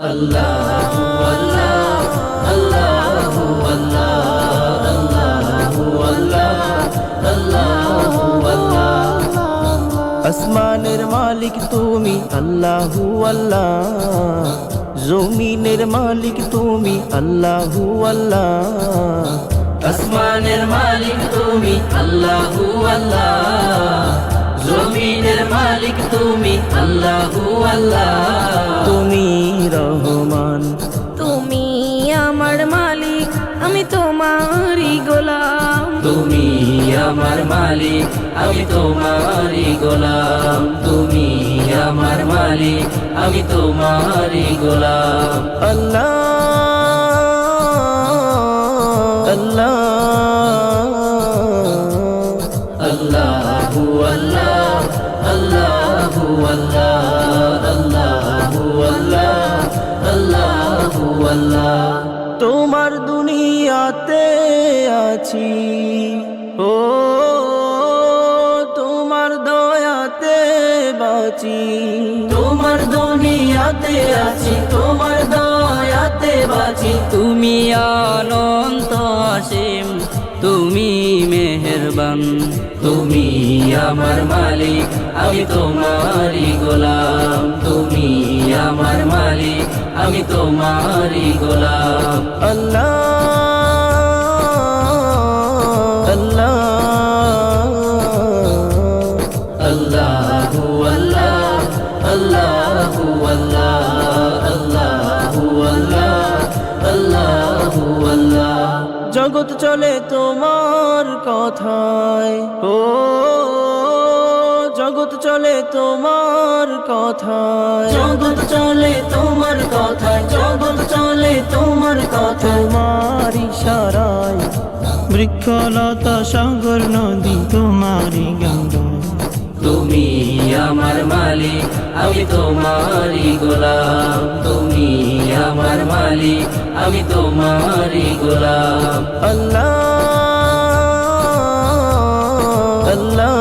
আল্লাহু আল্লাহ আল্লাহু আল্লাহ আল্লাহু আল্লাহ আল্লাহু আল্লাহ। আসমানের মালিক তুমি আল্লাহু আল্লাহ, জমিনের মালিক তুমি আল্লাহু আল্লাহ। আসমানের মালিক তুমি আল্লাহু আল্লাহ, জমিনের মালিক তুমি আল্লাহু আল্লাহ। তুমি রহমান, তুমি আমার মালিক, আমি তোমারই গোলাম। তুমি আমার মালিক, আমি তোমারই গোলাম। তুমি আমার মালিক, আমি তোমারই গোলাম। আল্লাহ আল্লাহ আল্লাহু আল্লাহ আল্লাহু আল্লাহ আল্লাহু আল্লাহ আল্লাহু আল্লাহ। তোমার দুনিয়াতে আছি, ও তোমার দয়াতে বাঁচি। তোমার দুনিয়াতে আছি, তোমার দয়াতে বাঁচি। তুমি অনন্ত অসীম, তুমি মেহেরবান। তুমি আমার মালিক, আমি তোমারই গোলাম। তুমি আমার মালিক, আমি তোমারই গোলাম। আল্লাহ আল্লাহ আল্লাহু আল্লাহ আল্লাহু আল্লাহ আল্লাহু আল্লাহ আল্লাহু আল্লাহ। জগৎ চলে তোমার কথায়, ও জগৎ চলে তোমার কথায়। জগৎ চলে তোমার কথায়, জগৎ চলে তোমার কথায়। তোমার ইশারায় বৃক্ষলতা সাগর নদী তোমারই গঙ্গা। তুমি আমার মালিক, আমি তোমারই গোলাম। তুমি আমার মালিক, আমি তোমারই গোলাম। আল্লাহ আল্লাহ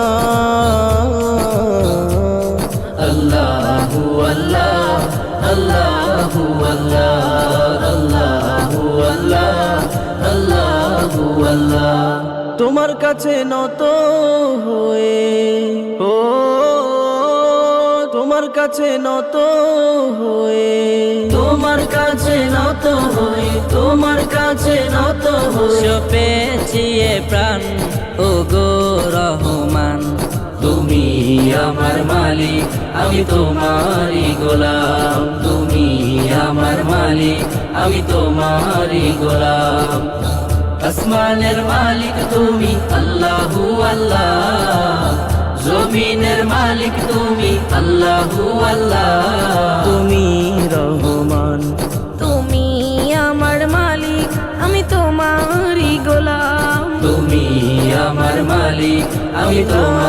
আল্লাহু আল্লাহ আল্লাহু আল্লাহ আল্লাহু আল্লাহ আল্লাহু আল্লাহ। তোমার কাছে নত হয়ে, ও তোমার কাছে নত হয়ে, তোমার কাছে নত হয়ে, তোমার কাছে নত হয়ে। পেছিয়ে প্রাণ ও গো রহমান। তুমি আমার মালিক, আমি তোমারই গোলাম। তুমি আমার মালিক, আমি তোমারই গোলাম। আসমানের মালিক তুমি আল্লাহু আল্লাহ, জমিনের মালিক তুমি আল্লাহু আল্লাহ। তুমি রহমান, তুমি আমার মালিক, আমি তোমারই গোলাম। তুমি আমার মালিক, আমি তোমার